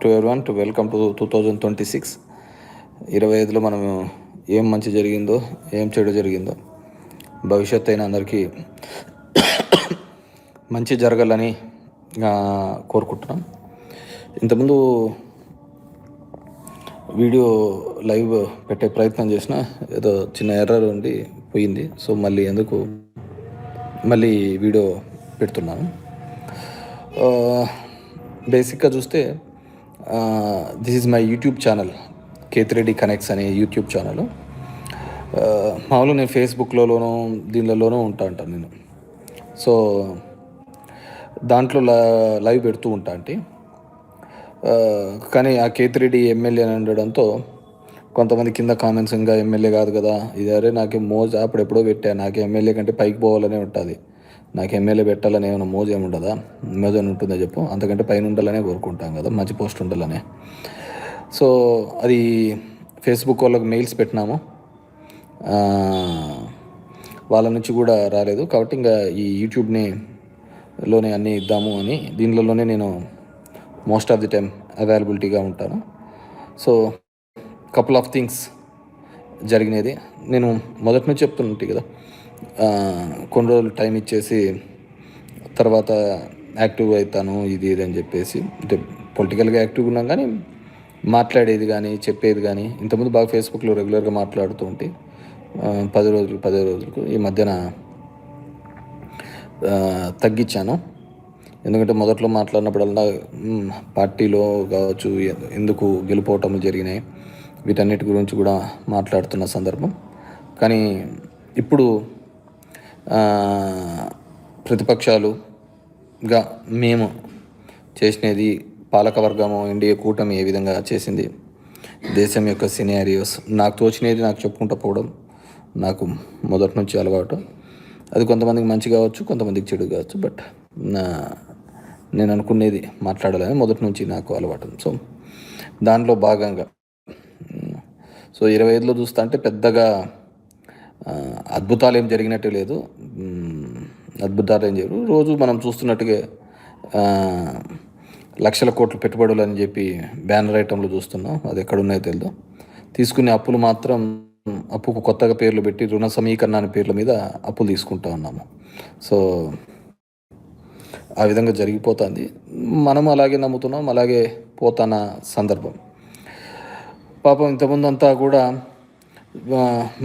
To everyone to welcome to 2026. 25లో మనం ఏం మంచి జరిగిందో ఏం చెడు జరిగిందో భవిష్యత్తు అయిన అందరికీ మంచి జరగాలని కోరుకుంటున్నాం. ఇంతకుముందు వీడియో లైవ్ పెట్టే ప్రయత్నం చేసిన ఏదో చిన్న ఎర్రర్ ఉండి పోయింది. సో మళ్ళీ వీడియో పెడుతున్నాను. బేసిక్గా చూస్తే this is my YouTube channel, Kethireddy connects అనే యూట్యూబ్ ఛానల్. మామూలుగా నేను ఫేస్బుక్లోనూ దీనిలోనూ ఉంటాను నేను. సో దాంట్లో లైవ్ పెడుతూ ఉంటా అంటే కానీ ఆ కేతిరెడ్డి ఎమ్మెల్యే అని ఉండడంతో కొంతమంది కింద కామెంట్స్, ఇంకా ఎమ్మెల్యే కాదు కదా ఇది, అరే నాకేం మోజు అప్పుడెప్పుడో పెట్టా, నాకు ఎమ్మెల్యే కంటే పైకి పోవాలనే ఉంటుంది, నాకు ఎమ్మెల్యే పెట్టాలని ఏమైనా మోజు ఏముండదా, మోజు అని ఉంటుందో చెప్పు, అంతకంటే పైన ఉండాలనే కోరుకుంటాం కదా, మంచి పోస్ట్ ఉండాలనే. సో అది ఫేస్బుక్ వాళ్ళకి మెయిల్స్ పెట్టినాము, వాళ్ళ నుంచి కూడా రాలేదు. కాబట్టి ఇంకా ఈ యూట్యూబ్లోనే అన్నీ ఇద్దాము అని దీనిలోనే నేను మోస్ట్ ఆఫ్ ది టైం అవైలబిలిటీగా ఉంటాను. సో కపుల్ ఆఫ్ థింగ్స్ జరిగినది నేను మొదటి నుంచి చెప్తుంటే కదా, కొన్ని రోజులు టైం ఇచ్చేసి తర్వాత యాక్టివ్ అవుతాను ఇది అని చెప్పేసి. అంటే పొలిటికల్గా యాక్టివ్గా ఉన్నాం కానీ మాట్లాడేది కానీ చెప్పేది కానీ ఇంతకుముందు బాగా ఫేస్బుక్లో రెగ్యులర్గా మాట్లాడుతూ ఉంటే 10 రోజులకు ఈ మధ్యన తగ్గించాను. ఎందుకంటే మొదట్లో మాట్లాడినప్పుడల్లా పార్టీలో కావచ్చు, ఎందుకు గెలుపోవటం జరిగినాయి, వీటన్నిటి గురించి కూడా మాట్లాడుతున్న సందర్భం. కానీ ఇప్పుడు ప్రతిపక్షాలుగా మేము చేసినది, పాలకవర్గము ఎన్డీఏ కూటమి ఏ విధంగా చేసింది, దేశం యొక్క సినారియోస్ నాకు తోచినది నాకు చెప్పుకుంటూ పోవడం నాకు మొదటి నుంచి అలవాటు. అది కొంతమందికి మంచి కావచ్చు, కొంతమందికి చెడు కావచ్చు, బట్ నేను అనుకునేది మాట్లాడాలని మొదటి నుంచి నాకు అలవాటు. సో దాంట్లో భాగంగా 25లో చూస్తా అంటే పెద్దగా అద్భుతాలు ఏం జరిగినట్టు లేదు. అద్భుతాలు ఏం చేయరు. రోజు మనం చూస్తున్నట్టుగా లక్షల కోట్ల పెట్టుబడులు అని చెప్పి బ్యానర్ ఐటంలో చూస్తున్నాం. అది ఎక్కడున్నాయో తెలియదు. తీసుకునే అప్పులు మాత్రం అప్పుకు కొత్తగా పేర్లు పెట్టి రుణ సమీకరణ అనే పేర్ల మీద అప్పులు తీసుకుంటూ ఉన్నాము. సో ఆ విధంగా జరిగిపోతుంది. మనం అలాగే నమ్ముతున్నాం, అలాగే పోతున్న సందర్భం. పాపం ఇంతకుముందు అంతా కూడా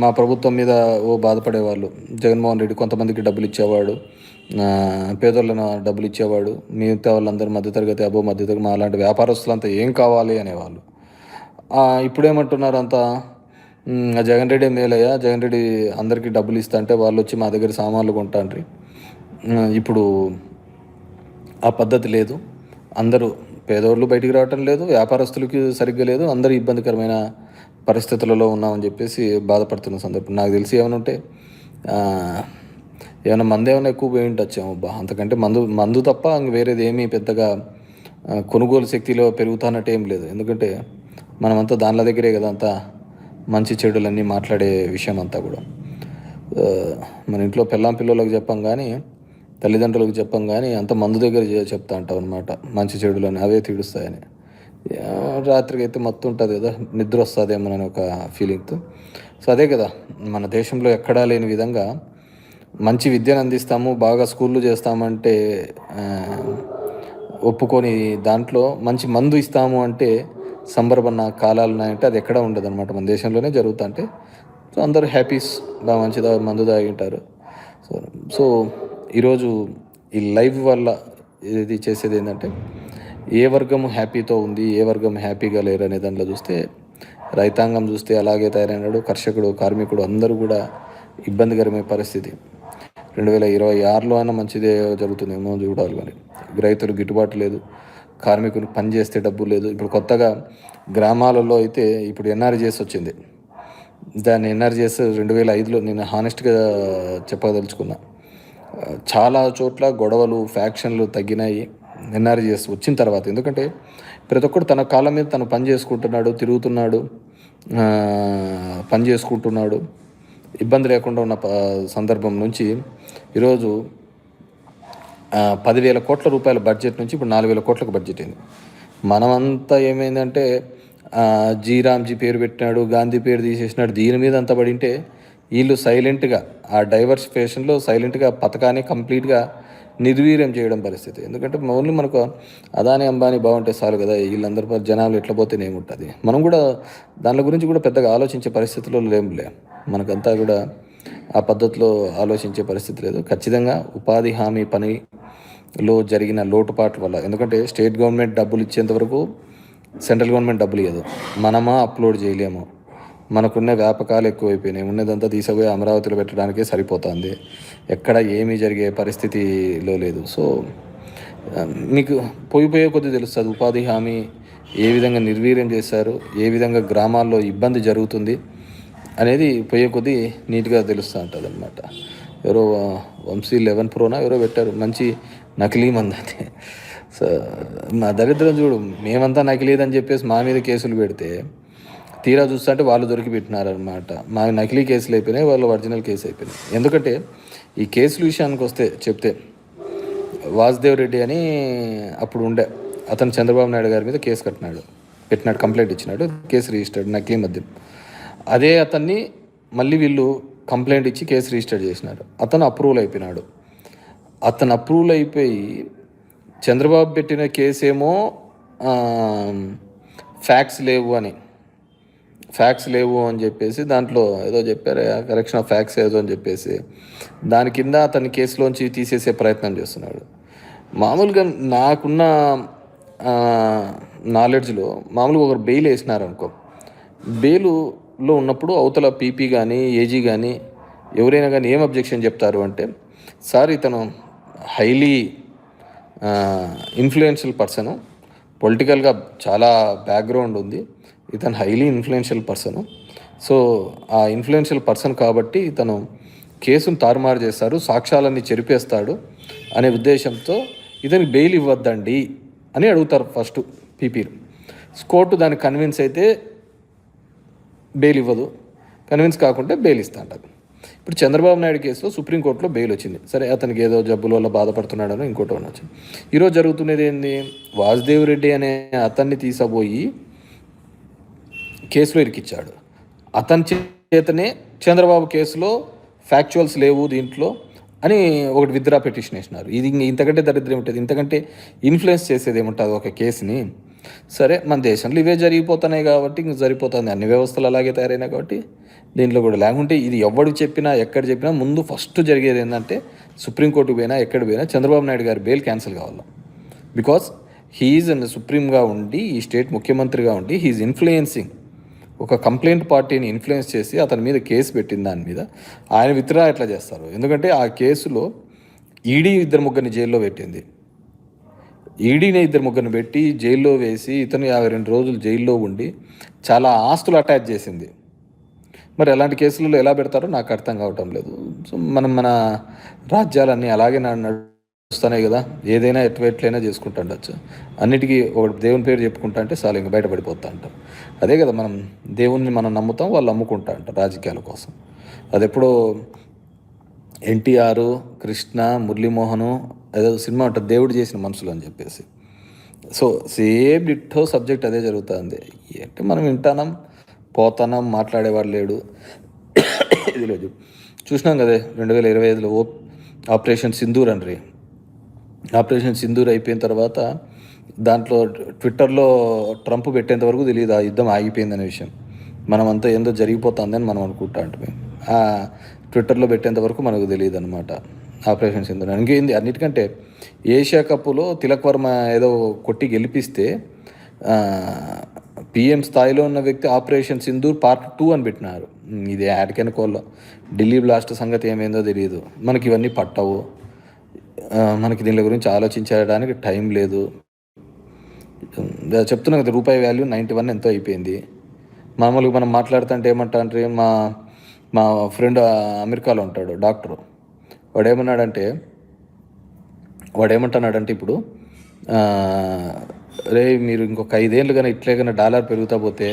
మా ప్రభుత్వం మీద బాధపడేవాళ్ళు. జగన్మోహన్ రెడ్డి కొంతమందికి డబ్బులు ఇచ్చేవాడు, పేదోళ్ళను డబ్బులు ఇచ్చేవాడు, మిగతా వాళ్ళందరూ మధ్యతరగతి, మధ్యతరగతి, మా అలాంటి వ్యాపారస్తులంతా ఏం కావాలి అనేవాళ్ళు. ఇప్పుడేమంటున్నారు అంతా, జగన్ రెడ్డి మేలయ్యా, జగన్ రెడ్డి అందరికీ డబ్బులు ఇస్తా అంటే వాళ్ళు వచ్చి మా దగ్గర సామాన్లు కొంటాండ్రి. ఇప్పుడు ఆ పద్ధతి లేదు. అందరూ పేదవాళ్ళు బయటికి రావటం లేదు, వ్యాపారస్తులకి సరిగ్గా లేదు, అందరూ ఇబ్బందికరమైన పరిస్థితులలో ఉన్నామని చెప్పేసి బాధపడుతున్న సందర్భం. నాకు తెలిసి ఏమైనా ఉంటే ఏమైనా మందు ఏమైనా ఎక్కువ పోయి ఉండొచ్చాము. అంతకంటే మందు తప్ప వేరేది ఏమీ పెద్దగా కొనుగోలు శక్తిలో పెరుగుతున్నట్టు ఏం లేదు. ఎందుకంటే మనమంతా దానిల దగ్గరే కదా అంతా మంచి చెడులన్నీ మాట్లాడే విషయం అంతా కూడా. మన ఇంట్లో పిల్లలకు చెప్పాం కానీ, తల్లిదండ్రులకు చెప్పాం కానీ, అంత మందు దగ్గర చెప్తా అంటాం అనమాట మంచి చెడులని, అవే తీడుస్తాయని. రాత్రికి అయితే మత్తు ఉంటుంది కదా, నిద్ర వస్తుందేమోనని ఒక ఫీలింగ్తో. సో అదే కదా మన దేశంలో ఎక్కడా లేని విధంగా మంచి విద్యను అందిస్తాము, బాగా స్కూళ్ళు చేస్తామంటే ఒప్పుకొని దాంట్లో మంచి మందు ఇస్తాము అంటే సంబరపడిన కాలాలు ఉన్నాయంటే అది ఎక్కడా ఉండదు అనమాట. మన దేశంలోనే జరుగుతా అంటే సో అందరూ హ్యాపీస్, బాగా మంచిదా మందు తాగి ఉంటారు. సో ఈరోజు ఈ లైవ్ వల్ల ఇది చేసేది ఏంటంటే, ఏ వర్గం హ్యాపీతో ఉంది, ఏ వర్గం హ్యాపీగా లేరు అనే దాంట్లో చూస్తే, రైతాంగం చూస్తే అలాగే తయారైనాడు, కర్షకుడు, కార్మికుడు అందరూ కూడా ఇబ్బందికరమైన పరిస్థితి. 2026లో అయినా మంచిదే జరుగుతుందేమో చూడాలి. మరి రైతులు గిట్టుబాటు లేదు, కార్మికులు పని చేస్తే డబ్బు లేదు. ఇప్పుడు కొత్తగా గ్రామాలలో అయితే ఇప్పుడు ఎన్ఆర్జీఎస్ వచ్చింది. దాన్ని ఎన్ఆర్జీఎస్ 2005లో నేను హానెస్ట్గా చెప్పదలుచుకున్నా. చాలా చోట్ల గొడవలు, ఫ్యాక్షన్లు తగ్గినాయి ఎన్ఆర్జీఎస్ వచ్చిన తర్వాత. ఎందుకంటే ప్రతి ఒక్కరు తన కాళ్ళ మీద తను పని చేసుకుంటున్నాడు, తిరుగుతున్నాడు, పని చేసుకుంటున్నాడు, ఇబ్బంది లేకుండా ఉన్న సందర్భం నుంచి ఈరోజు 10,000 కోట్ల రూపాయల బడ్జెట్ నుంచి ఇప్పుడు 4,000 కోట్లకు బడ్జెట్ అయింది. మనమంతా ఏమైందంటే జీరామ్జీ పేరు పెట్టినాడు, గాంధీ పేరు తీసేసినాడు, దీని మీద అంతా పడింటే వీళ్ళు సైలెంట్గా ఆ డైవర్సిఫికేషన్లో సైలెంట్గా పథకాన్ని కంప్లీట్గా నిర్వీర్యం చేయడం పరిస్థితి. ఎందుకంటే ఓన్లీ మనకు అదాని అంబానీ బాగుంటే చాలు కదా, వీళ్ళందరూ జనాలు ఎట్లా పోతేనే ఏముంటుంది. మనం కూడా దాని గురించి కూడా పెద్దగా ఆలోచించే పరిస్థితిలో లేములే. మనకంతా కూడా ఆ పద్ధతిలో ఆలోచించే పరిస్థితి లేదు. ఖచ్చితంగా ఉపాధి హామీ పనిలో జరిగిన లోటుపాట్ల వల్ల, ఎందుకంటే స్టేట్ గవర్నమెంట్ డబ్బులు ఇచ్చేంతవరకు సెంట్రల్ గవర్నమెంట్ డబ్బులు ఇవ్వదు, మనమా అప్లోడ్ చేయలేము, మనకున్న వ్యాపకాలు ఎక్కువైపోయినాయి, ఉన్నదంతా తీసుకుపోయి అమరావతిలో పెట్టడానికే సరిపోతుంది, ఎక్కడ ఏమీ జరిగే పరిస్థితిలో లేదు. సో మీకు పోయే కొద్దీ తెలుస్తుంది ఉపాధి హామీ ఏ విధంగా నిర్వీర్యం చేశారు, ఏ విధంగా గ్రామాల్లో ఇబ్బంది జరుగుతుంది అనేది పోయే కొద్దీ నీట్గా తెలుస్తూ ఉంటుంది అనమాట. ఎవరో వంశీ 11 ప్రోనా ఎవరో పెట్టారు, మంచి నకిలీ మంది అది. సో మా దరిద్రం చూడు, మేమంతా నకిలీదని చెప్పేసి మా మీద కేసులు పెడితే తీరా చూస్తుంటే వాళ్ళు దొరికి పెట్టినారనమాట. మా నకిలీ కేసులు అయిపోయినాయి, వాళ్ళు ఒరిజినల్ కేసు అయిపోయినాయి. ఎందుకంటే ఈ కేసుల విషయానికి వస్తే చెప్తే వాసుదేవ్ రెడ్డి అని అప్పుడు ఉండే అతను చంద్రబాబు నాయుడు గారి మీద కేసు పెట్టినాడు, కంప్లైంట్ ఇచ్చినాడు, కేసు రిజిస్టర్డ్ నకిలీ మద్యం. అదే అతన్ని మళ్ళీ వీళ్ళు కంప్లైంట్ ఇచ్చి కేసు రిజిస్టర్ చేసినారు. అతను అప్రూవల్ అయిపోయినాడు. అతను అప్రూవల్ అయిపోయి చంద్రబాబు పెట్టిన కేసేమో ఫ్యాక్ట్స్ లేవు అని చెప్పేసి దాంట్లో ఏదో చెప్పారు, కరెక్షన్ ఆఫ్ ఫ్యాక్ట్స్ ఏదో అని చెప్పేసి దాని కింద అతని కేసులోంచి తీసేసే ప్రయత్నం చేస్తున్నాడు. మామూలుగా నాకున్న నాలెడ్జ్లో మామూలుగా ఒకరు బెయిల్ వేసినారనుకో, బెయిలులో ఉన్నప్పుడు అవతల పీపీ కానీ ఏజీ కానీ ఎవరైనా కానీ ఏం అబ్జెక్షన్ చెప్తారు అంటే, సార్ ఇతను హైలీ ఇన్ఫ్లుయెన్షియల్ పర్సను, పొలిటికల్గా చాలా బ్యాక్గ్రౌండ్ ఉంది, ఇతను హైలీ ఇన్ఫ్లుయెన్షియల్ పర్సను, సో ఆ ఇన్ఫ్లుయెన్షియల్ పర్సన్ కాబట్టి ఇతను కేసును తారుమారు చేస్తారు, సాక్ష్యాలన్నీ చెరిపేస్తాడు అనే ఉద్దేశంతో ఇతనికి బెయిల్ ఇవ్వద్దండి అని అడుగుతారు ఫస్ట్ పీపీలు. కోర్టు దానికి కన్విన్స్ అయితే బెయిల్ ఇవ్వదు, కన్విన్స్ కాకుంటే బెయిల్ ఇస్తా అంటారు. ఇప్పుడు చంద్రబాబు నాయుడు కేసులో సుప్రీంకోర్టులో బెయిల్ వచ్చింది. సరే, అతనికి ఏదో జబ్బుల వల్ల బాధపడుతున్నాడనో ఇంకోటి వచ్చింది. ఈరోజు జరుగుతున్నది ఏంది, వాసుదేవ్ రెడ్డి అనే అతన్ని తీసబోయి కేసులో ఇరికిచ్చాడు. అతని చేతనే చంద్రబాబు కేసులో ఫ్యాక్చువల్స్ లేవు దీంట్లో అని ఒకటి విత్డ్రా పిటిషన్ వేసినారు. ఇది ఇంతకంటే దరిద్రం ఉంటుంది, ఇంతకంటే ఇన్ఫ్లుయెన్స్ చేసేది ఏముంటుంది ఒక కేసుని. సరే, మన దేశంలో ఇవే జరిగిపోతున్నాయి కాబట్టి ఇంక సరిపోతుంది, అన్ని వ్యవస్థలు అలాగే తయారైనాయి కాబట్టి దీంట్లో కూడా. లేకుంటే ఇది ఎవడు చెప్పినా ఎక్కడ చెప్పినా ముందు ఫస్ట్ జరిగేది ఏంటంటే సుప్రీంకోర్టుకు పోయినా ఎక్కడ పోయినా చంద్రబాబు నాయుడు గారి బెయిల్ క్యాన్సిల్ కావాలి. బికాస్ హీఈస్ అండ్ సుప్రీంగా ఉండి, ఈ స్టేట్ ముఖ్యమంత్రిగా ఉండి హీఈస్ ఇన్ఫ్లుయెన్సింగ్ ఒక కంప్లైంట్ పార్టీని ఇన్ఫ్లుయెన్స్ చేసి అతని మీద కేసు పెట్టిన దాని మీద ఆయన విత్డ్రా ఎట్లా చేస్తారు. ఎందుకంటే ఆ కేసులో ఈడీ 2-3 జైల్లో పెట్టింది. ఈడీని 2-3 పెట్టి జైల్లో వేసి ఇతను 52 రోజులు జైల్లో ఉండి చాలా ఆస్తులు అటాచ్ చేసింది. మరి అలాంటి కేసులలో ఎలా పెడతారో నాకు అర్థం కావటం లేదు. సో మన రాజ్యాలన్నీ అలాగే నడుస్తున్నాయి కదా, ఏదైనా ఎట్లయినా చేసుకుంటా ఉండొచ్చు, అన్నిటికీ ఒక దేవుని పేరు చెప్పుకుంటా అంటే చాలా ఇంకా బయటపడిపోతా అంటారు. అదే కదా, మనం దేవుణ్ణి మనం నమ్ముతాం, వాళ్ళు నమ్ముకుంటా అంటారు రాజకీయాల కోసం. అది ఎప్పుడో ఎన్టీఆర్, కృష్ణ, మురళీమోహను ఏదో సినిమా ఉంటుంది దేవుడు చేసిన మనుషులు అని చెప్పేసి. సో సేమ్ డిట్టో సబ్జెక్ట్ అదే జరుగుతుంది. అంటే మనం వింటానం పోతానం, మాట్లాడేవాడు లేడు. ఇది లేదు, చూసినాం కదా 2025లో ఆపరేషన్ సింధూర్ అండి. ఆపరేషన్ సింధూర్ అయిపోయిన తర్వాత దాంట్లో ట్విట్టర్లో ట్రంప్ పెట్టేంత వరకు తెలియదు ఆ యుద్ధం ఆగిపోయిందనే విషయం. మనమంతా ఏందో జరిగిపోతుందని మనం అనుకుంటా అంటే ఆ ట్విట్టర్లో పెట్టేంత వరకు మనకు తెలియదు అనమాట ఆపరేషన్ సింధూర్. ఇంకేంది, అన్నిటికంటే ఏషియా కప్లో తిలక్ వర్మ ఏదో కొట్టి గెలిపిస్తే పిఎం స్థాయిలో ఉన్న వ్యక్తి ఆపరేషన్ సింధూర్ పార్ట్ 2 అని పెట్టినారు. ఇది యాడ్కెనుకోల్లో ఢిల్లీ బ్లాస్ట్ సంగతి ఏమైందో తెలియదు. మనకి ఇవన్నీ పట్టవు, మనకి దీని గురించి ఆలోచించడానికి టైం లేదు. చెప్తున్నా కదా, రూపాయి వాల్యూ 91 ఎంతో అయిపోయింది. మామూలుగా మనం మాట్లాడుతుంటే ఏమంటా అంటే మా ఫ్రెండ్ అమెరికాలో ఉంటాడు డాక్టరు, వాడేమంటున్నాడంటే ఇప్పుడు రే మీరు ఇంకొక 5 ఏళ్ళు కానీ ఇట్లే కానీ డాలర్ పెరుగుతా పోతే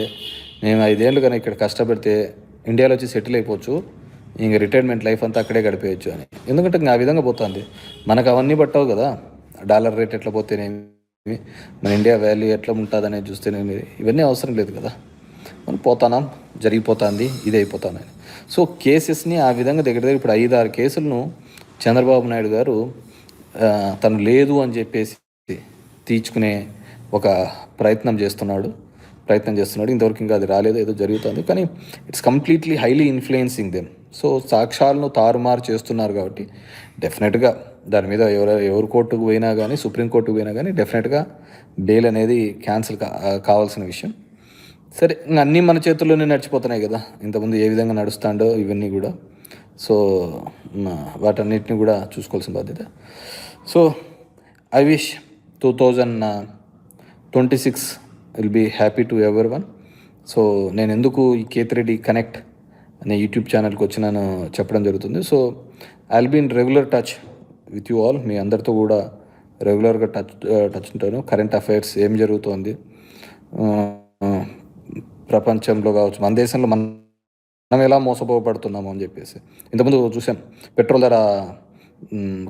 మేము 5 ఏళ్ళు కానీ ఇక్కడ కష్టపడితే ఇండియాలో వచ్చి సెటిల్ అయిపోవచ్చు, ఇంక రిటైర్మెంట్ లైఫ్ అంతా అక్కడే గడిపేయచ్చు అని. ఎందుకంటే ఇంకా ఆ విధంగా పోతుంది. మనకు అవన్నీ పట్టవు కదా, డాలర్ రేట్ ఎట్లా పోతేనేమి మన ఇండియా వాల్యూ ఎట్లా ఉంటుంది అనేది చూస్తేనేమి ఇవన్నీ అవసరం లేదు కదా. మనం పోతానాం, జరిగిపోతుంది, ఇది అయిపోతానని. సో కేసెస్ని ఆ విధంగా దగ్గర దగ్గర ఇప్పుడు 5-6 కేసులను చంద్రబాబు నాయుడు గారు తను లేదు అని చెప్పేసి తీర్చుకునే ఒక ప్రయత్నం చేస్తున్నాడు. ఇంతవరకు ఇంకా అది రాలేదు, ఏదో జరుగుతుంది. కానీ it's completely highly influencing them. So సాక్ష్యాలను తారుమారు చేస్తున్నారు కాబట్టి డెఫినెట్గా దాని మీద ఎవరు కోర్టుకు పోయినా కానీ, సుప్రీంకోర్టుకు పోయినా కానీ డెఫినెట్గా బెయిల్ అనేది క్యాన్సిల్ కావాల్సిన విషయం. సరే, ఇంకా అన్నీ మన చేతుల్లోనే నడిచిపోతున్నాయి కదా. ఇంతకుముందు ఏ విధంగా నడుస్తాడో ఇవన్నీ కూడా. సో వాటన్నిటిని కూడా చూసుకోవాల్సిన బాధ్యత. So I wish 2026 will be happy to everyone. సో నేను ఎందుకు ఈ కేతిరెడ్డి కనెక్ట్ అనే యూట్యూబ్ ఛానల్కి వచ్చినాను చెప్పడం జరుగుతుంది. So I will be in regular touch with you all. మీ అందరితో కూడా రెగ్యులర్గా టచ్ ఉంటాను. కరెంట్ అఫైర్స్ ఏం జరుగుతోంది ప్రపంచంలో కావచ్చు, మన దేశంలో మనం ఎలా మోసపోబడుతున్నాము అని చెప్పేసి. ఇంతకుముందు చూసాం పెట్రోల్ ధర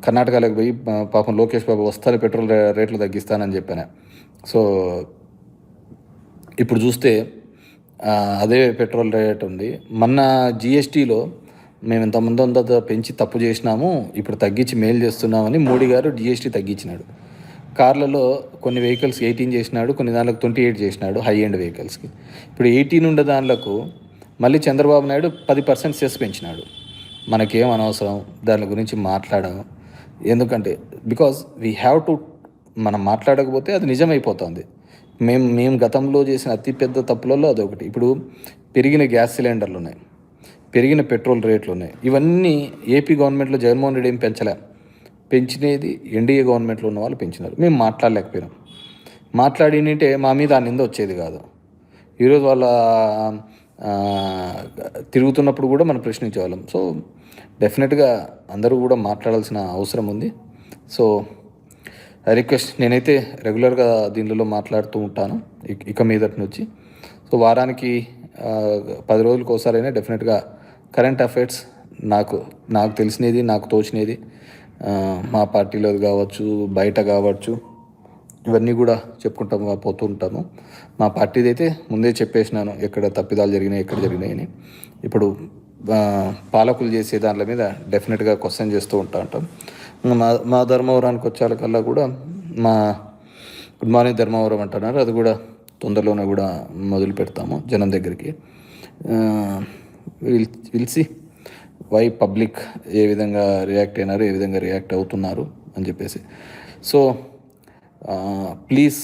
కర్ణాటకలోకి పోయి పాపం లోకేష్ బాబు వస్తానే పెట్రోల్ రేట్లు తగ్గిస్తానని చెప్పాను. సో ఇప్పుడు చూస్తే అదే పెట్రోల్ రేట్ ఉంది. మొన్న జిఎస్టీలో మేము ఇంతకుముందు అంత పెంచి తప్పు చేసినాము, ఇప్పుడు తగ్గించి మేలు చేస్తున్నామని మోడీ గారు జిఎస్టీ తగ్గించినాడు. కార్లలో కొన్ని వెహికల్స్ 18 చేసినాడు, కొన్ని దానిలకు 28 చేసినాడు హై ఎండ్ వెహికల్స్కి. ఇప్పుడు 18 ఉండే దానిలకు మళ్ళీ చంద్రబాబు నాయుడు 10% సెస్ పెంచినాడు. మనకేం అనవసరం దాని గురించి మాట్లాడము. ఎందుకంటే బికాజ్ వీ హ్యావ్ టు, మనం మాట్లాడకపోతే అది నిజమైపోతుంది. మేము గతంలో చేసిన అతిపెద్ద తప్పులలో అదొకటి. ఇప్పుడు పెరిగిన గ్యాస్ సిలిండర్లు ఉన్నాయి, పెరిగిన పెట్రోల్ రేట్లు ఉన్నాయి. ఇవన్నీ ఏపీ గవర్నమెంట్లో జగన్మోహన్ రెడ్డి ఏం పెంచినది ఎన్డీఏ గవర్నమెంట్లో ఉన్న వాళ్ళు పెంచినారు. మేము మాట్లాడలేకపోయినాం. మాట్లాడినంటే మా మీద ఆ నింద వచ్చేది కాదు. ఈరోజు వాళ్ళ తిరుగుతున్నప్పుడు కూడా మనం ప్రశ్నించేవాళ్ళం. సో డెఫినెట్గా అందరూ కూడా మాట్లాడాల్సిన అవసరం ఉంది. సో ఐ రిక్వెస్ట్, నేనైతే రెగ్యులర్గా దీనిలో మాట్లాడుతూ ఉంటాను ఇక మీదటి నుంచి. సో వారానికి 10 రోజులకు ఒకసారైనా డెఫినెట్గా కరెంట్ అఫైర్స్ నాకు తెలిసినది, నాకు తోచినది, మా పార్టీలో కావచ్చు, బయట కావచ్చు, ఇవన్నీ కూడా చెప్పుకుంటూ పోతూ ఉంటాము. మా పార్టీది అయితే ముందే చెప్పేసినాను ఎక్కడ తప్పిదాలు జరిగినాయి, ఎక్కడ జరిగినాయని. ఇప్పుడు పాలకులు చేసే దాంట్ల మీద డెఫినెట్గా క్వశ్చన్ చేస్తూ ఉంటాం. మా ధర్మవరానికి వచ్చేకల్లా కూడా మా గుడ్ మార్నింగ్ ధర్మవరం అంటున్నారు, అది కూడా తొందరలోనే కూడా మొదలు పెడతాము జనం దగ్గరికి. విల్సి వై పబ్లిక్ ఏ విధంగా రియాక్ట్ అయినారు, ఏ విధంగా రియాక్ట్ అవుతున్నారు అని చెప్పేసి. So please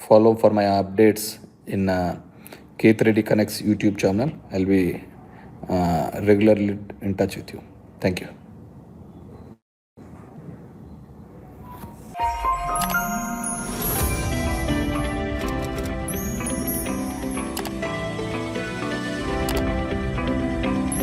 follow for my updates in Ketreddy Connects YouTube channel. I'll be regularly in touch with you. Thank you.